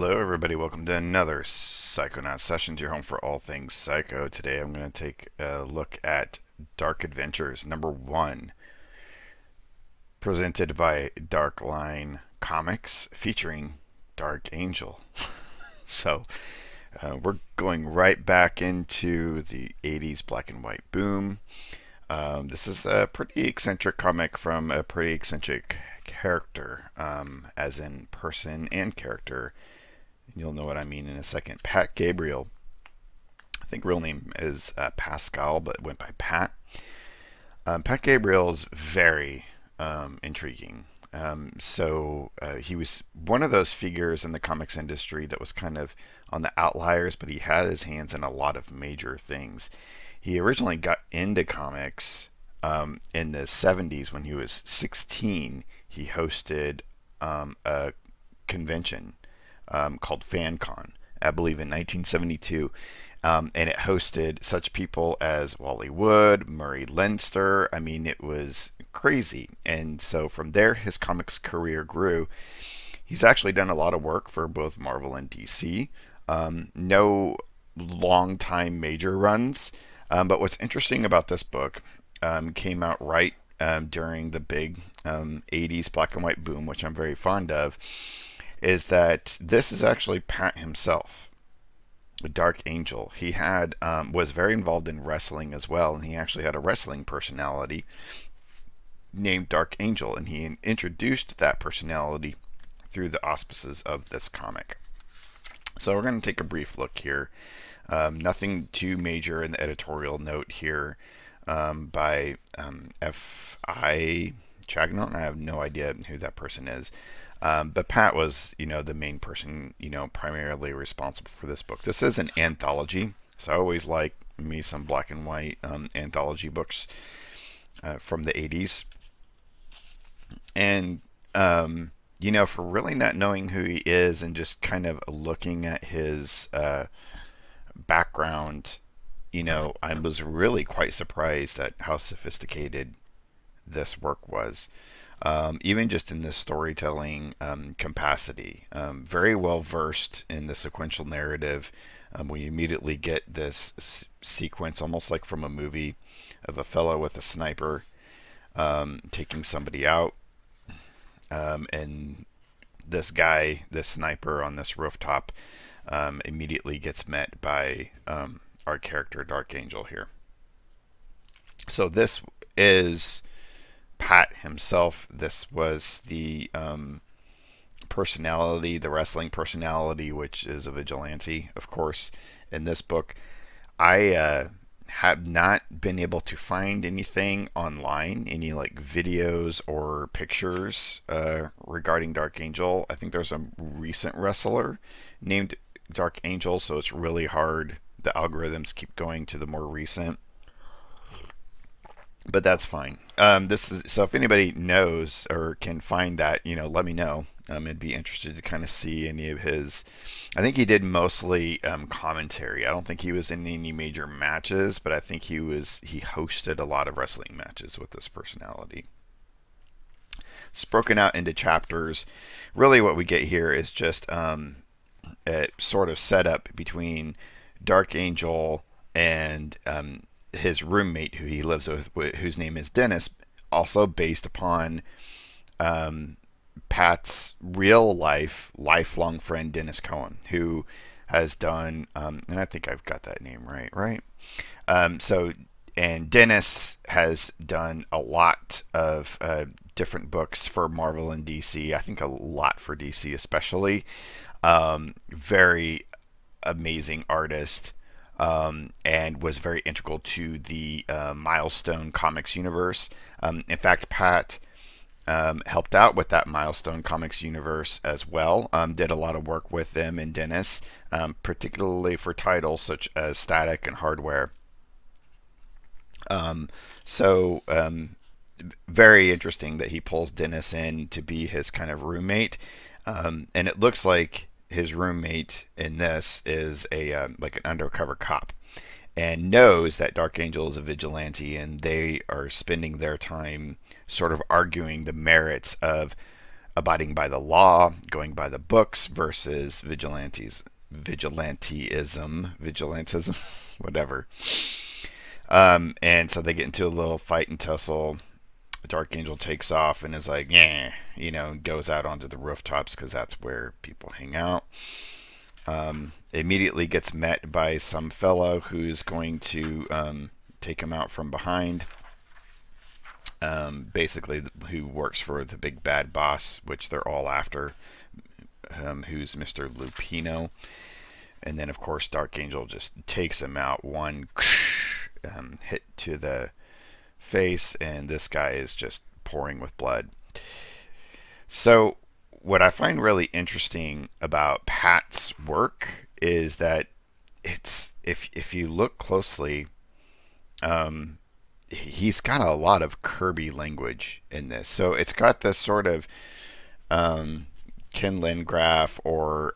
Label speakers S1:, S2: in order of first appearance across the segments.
S1: Hello everybody, welcome to another Psychonaut Sessions, your home for all things psycho. Today I'm going to take a look at Dark Adventures #1, presented by Dark Line Comics, featuring Dark Angel. So we're going right back into the 80s black and white boom. This is a pretty eccentric comic from a pretty eccentric character, as in person and character. You'll know what I mean in a second. Pat Gabriele. I think real name is Pascal, but went by Pat. Pat Gabriele is very intriguing. He was one of those figures in the comics industry that was kind of on the outliers, but he had his hands in a lot of major things. He originally got into comics in the 70s when he was 16. He hosted a convention called FanCon, I believe in 1972. And it hosted such people as Wally Wood, Murray Leinster. I mean, it was crazy. And so from there, his comics career grew. He's actually done a lot of work for both Marvel and DC. No long time major runs. But what's interesting about this book, came out right during the big 80s black and white boom, which I'm very fond of, is that this is actually Pat himself, the Dark Angel. He had was very involved in wrestling as well, and he actually had a wrestling personality named Dark Angel, and he introduced that personality through the auspices of this comic. So we're going to take a brief look here. Nothing too major in the editorial note here, by F.I. Chagnon. I have no idea who that person is. But Pat was, the main person, primarily responsible for this book. This is an anthology, so I always like me some black and white anthology books from the 80s. And, for really not knowing who he is and just kind of looking at his background, I was really quite surprised at how sophisticated this work was. Even just in this storytelling capacity. Very well versed in the sequential narrative. We immediately get this sequence, almost like from a movie, of a fellow with a sniper taking somebody out. And this guy, this sniper on this rooftop, immediately gets met by our character, Dark Angel, here. So this is Pat himself. This was the personality, the wrestling personality, which is a vigilante, of course, in this book. I have not been able to find anything online, any like videos or pictures regarding Dark Angel. I think there's a recent wrestler named Dark Angel, so it's really hard. The algorithms keep going to the more recent. But that's fine. So if anybody knows or can find that, let me know. I'd be interested to kind of see any of his. I think he did mostly commentary. I don't think he was in any major matches, but I think he hosted a lot of wrestling matches with this personality. It's broken out into chapters. Really, what we get here is just a sort of setup between Dark Angel and his roommate, who he lives with, whose name is Dennis, also based upon Pat's real lifelong friend Dennis Cohen, who has done, and I think I've got that name right? And Dennis has done a lot of different books for Marvel and DC. I think a lot for DC especially. Very amazing artist. And was very integral to the Milestone Comics universe. In fact, Pat helped out with that Milestone Comics universe as well. Did a lot of work with them and Dennis, particularly for titles such as Static and Hardware. Very interesting that he pulls Dennis in to be his kind of roommate. And it looks like his roommate in this is like an undercover cop, and knows that Dark Angel is a vigilante, and they are spending their time sort of arguing the merits of abiding by the law, going by the books, versus vigilantism, whatever. And so they get into a little fight and tussle. Dark Angel takes off and is like, yeah, goes out onto the rooftops because that's where people hang out. Immediately gets met by some fellow who's going to take him out from behind. Basically, who works for the big bad boss, which they're all after, who's Mr. Lupino. And then, of course, Dark Angel just takes him out. One hit to the face, and this guy is just pouring with blood. So what I find really interesting about Pat's work is that it's if you look closely, he's got a lot of Kirby language in this. So it's got this sort of Ken Lindgraf or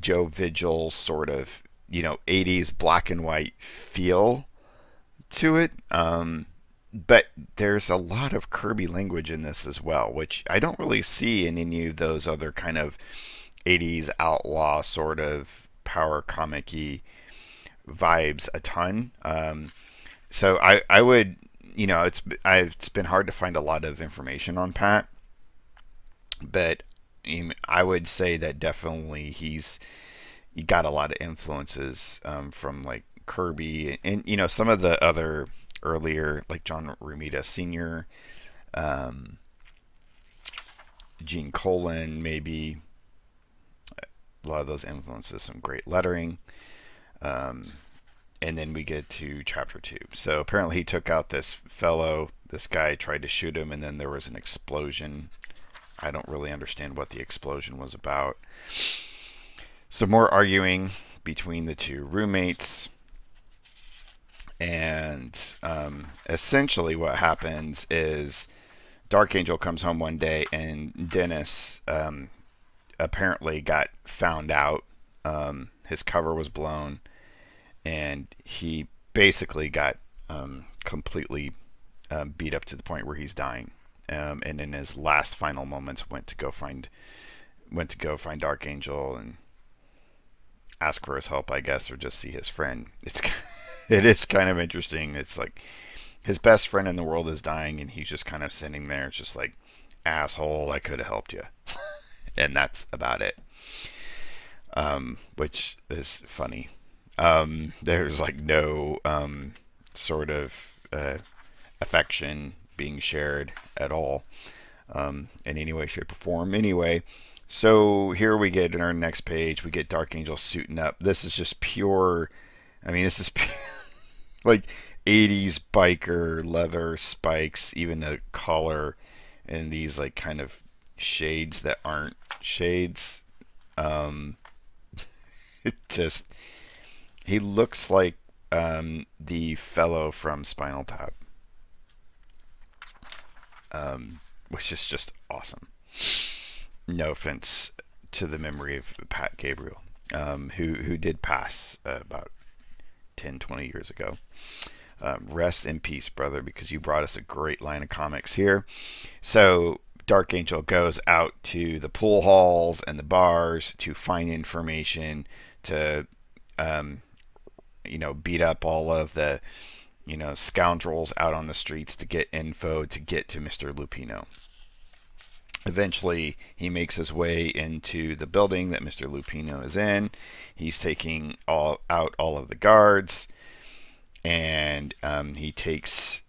S1: Joe Vigil sort of 80s black and white feel to it. But there's a lot of Kirby language in this as well, which I don't really see in any of those other kind of 80s outlaw sort of power comic-y vibes a ton. So I would, it's been hard to find a lot of information on Pat, but I would say that definitely he got a lot of influences from like Kirby and some of the other earlier, like John Romita Sr., Gene Colan, maybe. A lot of those influences, some great lettering. And then we get to chapter 2. So apparently he took out this fellow. This guy tried to shoot him, and then there was an explosion. I don't really understand what the explosion was about. Some more arguing between the two roommates. And essentially what happens is Dark Angel comes home one day, and Dennis apparently got found out. His cover was blown, and he basically got completely beat up to the point where he's dying. And in his last final moments, went to go find Dark Angel and ask for his help, I guess, or just see his friend. It is kind of interesting. It's like his best friend in the world is dying, and he's just kind of sitting there. It's just like, asshole, I could have helped you. And that's about it. Which is funny. There's like no sort of affection being shared at all in any way, shape, or form. Anyway, so here we get in our next page, we get Dark Angel suiting up. This is just pure, this is like 80s biker leather spikes, even a collar, and these like kind of shades that aren't shades. It just, he looks like the fellow from Spinal Tap, which is just awesome. No offense to the memory of Pat Gabriele, who did pass about 10-20 years ago. Rest in peace, brother, because you brought us a great line of comics here. So Dark Angel goes out to the pool halls and the bars to find information to beat up all of the scoundrels out on the streets to get info to get to Mr. Lupino. Eventually, he makes his way into the building that Mr. Lupino is in. He's taking out all of the guards, and he takes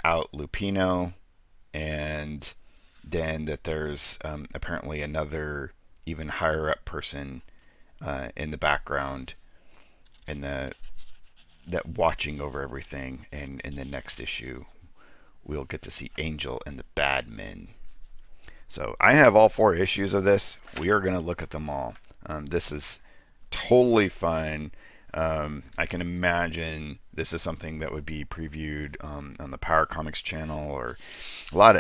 S1: out Lupino, and then that there's apparently another even higher up person in the background, and that watching over everything. And in the next issue, we'll get to see Angel and the Bad Men. So I have all 4 issues of this. We are going to look at them all. This is totally fun. I can imagine this is something that would be previewed on the Power Comics channel, or a lot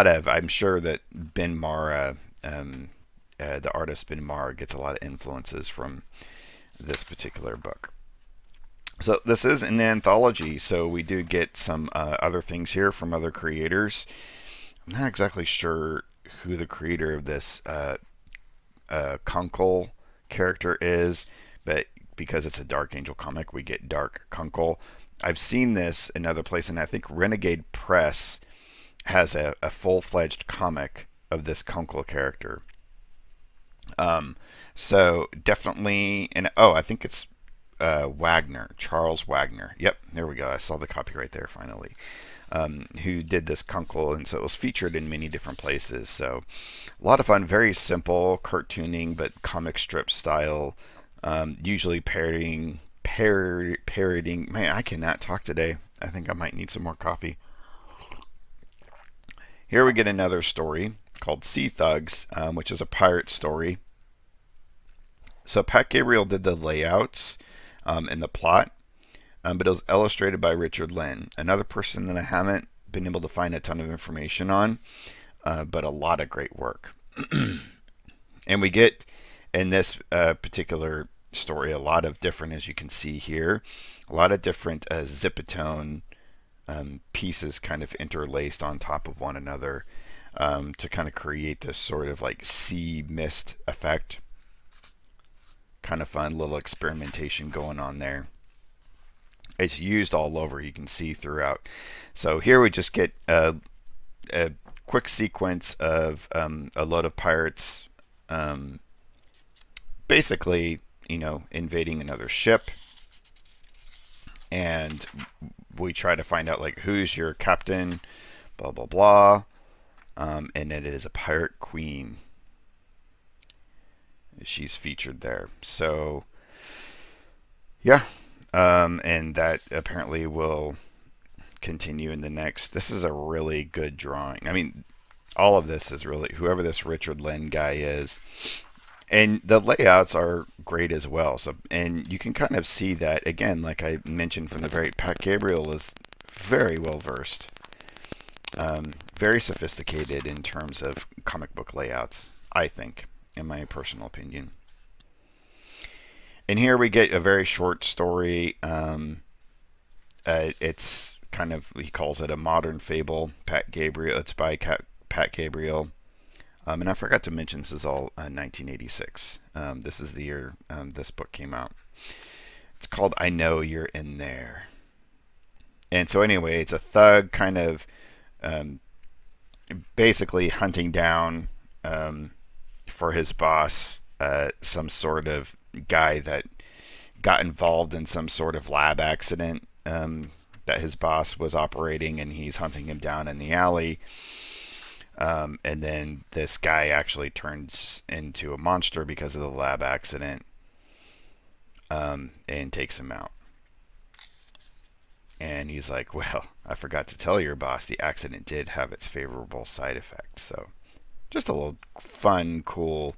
S1: of. I'm sure that Ben Mara, the artist Ben Mara, gets a lot of influences from this particular book. So this is an anthology, so we do get some other things here from other creators. I'm not exactly sure who the creator of this Kunkel character is, but because it's a Dark Angel comic, we get Dark Kunkel. I've seen this in other places, and I think Renegade Press has a full-fledged comic of this Kunkel character. So definitely, and oh, I think it's Wagner, Charles Wagner. Yep, there we go. I saw the copyright there finally. Who did this Kunkel, and so it was featured in many different places. So a lot of fun, very simple cartooning, but comic strip style. Usually parodying. Man, I cannot talk today. I think I might need some more coffee. Here we get another story called Sea Thugs, which is a pirate story. So Pat Gabriele did the layouts and the plot, but it was illustrated by Richard Lynn, another person that I haven't been able to find a ton of information on, but a lot of great work. And we get in this particular story a lot of different, as you can see here, a lot of different zipatone pieces kind of interlaced on top of one another to kind of create this sort of like sea mist effect. Kind of fun little experimentation going on there. It's used all over, you can see throughout. So here we just get a quick sequence of a load of pirates basically, you know, invading another ship, and we try to find out like who's your captain, blah blah blah, and it is a pirate queen. She's featured there. So yeah, and that apparently will continue in the next. This is a really good drawing. I mean, all of this is really, whoever this Richard Lynn guy is, and the layouts are great as well. So, and you can kind of see that again, like I mentioned from the very, Pat Gabriele is very well versed, very sophisticated in terms of comic book layouts, I think, in my personal opinion. And here we get a very short story. It's kind of, he calls it a modern fable. Pat Gabriele. It's by Pat Gabriele. And I forgot to mention this is all 1986. This is the year this book came out. It's called I Know You're in There. And so anyway, it's a thug kind of basically hunting down for his boss, some sort of guy that got involved in some sort of lab accident that his boss was operating, and he's hunting him down in the alley. And then this guy actually turns into a monster because of the lab accident, and takes him out. And he's like, well, I forgot to tell your boss, the accident did have its favorable side effects. So just a little fun, cool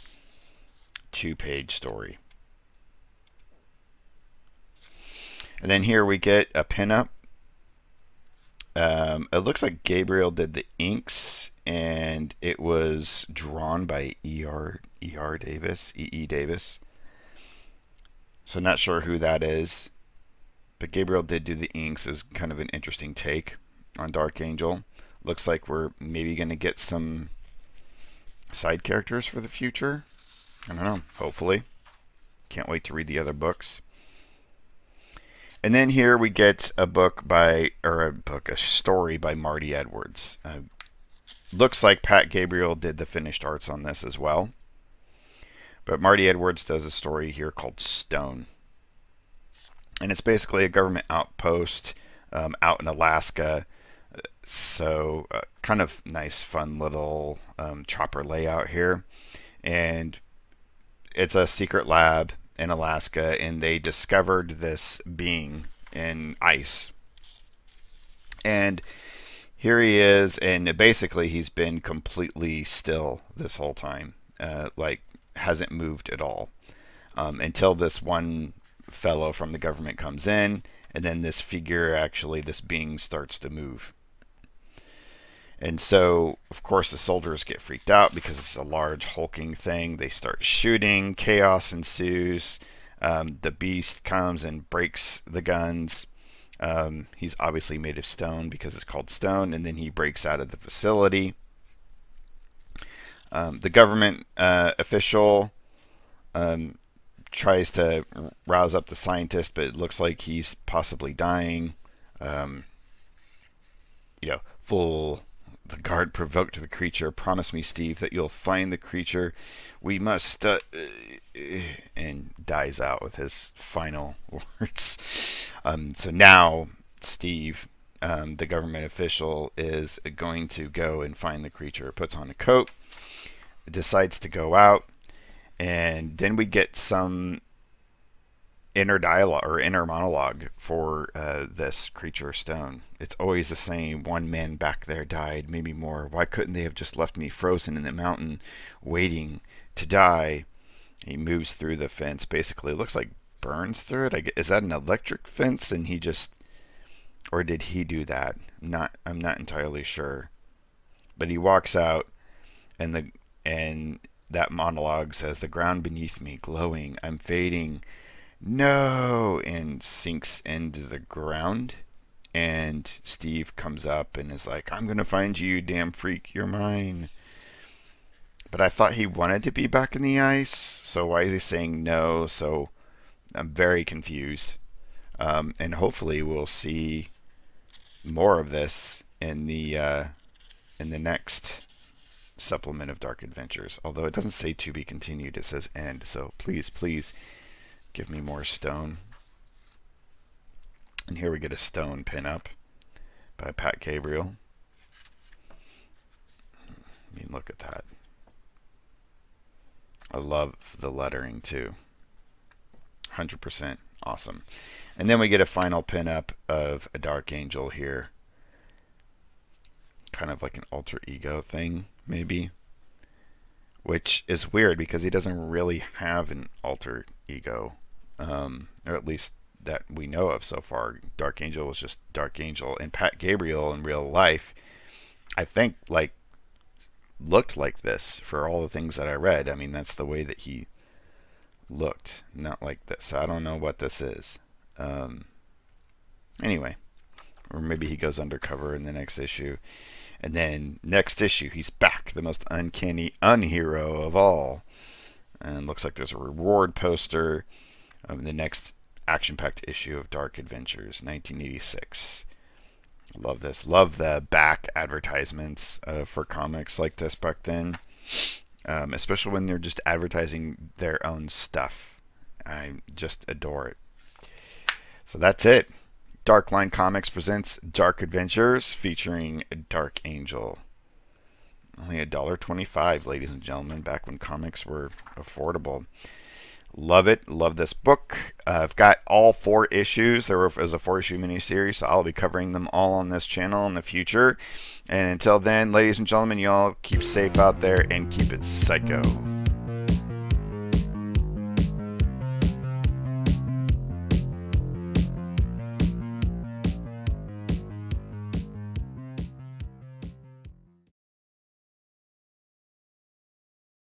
S1: 2-page story. And then here we get a pinup. It looks like Gabriele did the inks, and it was drawn by E.E. Davis. So not sure who that is, but Gabriele did do the inks. It was kind of an interesting take on Dark Angel. Looks like we're maybe going to get some side characters for the future. I don't know, hopefully. Can't wait to read the other books. And then here we get a story by Marty Edwards. Looks like Pat Gabriele did the finished arts on this as well. But Marty Edwards does a story here called Stone. And it's basically a government outpost out in Alaska. So kind of nice, fun little chopper layout here. And it's a secret lab in Alaska, and they discovered this being in ice. And here he is, and basically he's been completely still this whole time, like hasn't moved at all, until this one fellow from the government comes in, and then this figure, actually this being, starts to move. And so, of course, the soldiers get freaked out because it's a large hulking thing. They start shooting. Chaos ensues. The beast comes and breaks the guns. He's obviously made of stone because it's called Stone. And then he breaks out of the facility. The government official tries to rouse up the scientist, but it looks like he's possibly dying. Um, full. The guard provoked the creature. Promise me, Steve, that you'll find the creature. We must. And dies out with his final words. So now, Steve, the government official, is going to go and find the creature. Puts on a coat, decides to go out, and then we get some inner dialogue or inner monologue for this creature stone. It's always the same. One man back there died, maybe more. Why couldn't they have just left me frozen in the mountain, waiting to die? He moves through the fence. Basically, it looks like burns through it. Is that an electric fence? And he just, or did he do that? I'm not entirely sure. But he walks out, and that monologue says, "The ground beneath me glowing. I'm fading. No," and sinks into the ground. And Steve comes up and is like, "I'm gonna find you, damn freak. You're mine." But I thought he wanted to be back in the ice, so why is he saying no? So I'm very confused. And hopefully we'll see more of this in the next supplement of Dark Adventures. Although it doesn't say to be continued, it says end. So please, please give me more stone. And here we get a stone pinup by Pat Gabriele. I mean, look at that. I love the lettering too. 100% awesome. And then we get a final pinup of a Dark Angel here. Kind of like an alter ego thing, maybe. Which is weird because he doesn't really have an alter ego. Or at least that we know of so far. Dark Angel was just Dark Angel. And Pat Gabriele in real life, I think, like, looked like this for all the things that I read. I mean, that's the way that he looked, not like this. So I don't know what this is. Anyway, or maybe he goes undercover in the next issue. And then next issue, he's back, the most uncanny unhero of all. And looks like there's a reward poster of the next action-packed issue of Dark Adventures, 1986. Love this. Love the back advertisements for comics like this back then. Especially when they're just advertising their own stuff. I just adore it. So that's it. Dark Line Comics presents Dark Adventures featuring Dark Angel. Only $1.25, ladies and gentlemen, back when comics were affordable. Love it. Love this book. I've got all 4 issues. There was a 4-issue miniseries, so I'll be covering them all on this channel in the future. And until then, ladies and gentlemen, y'all keep safe out there and keep it psycho.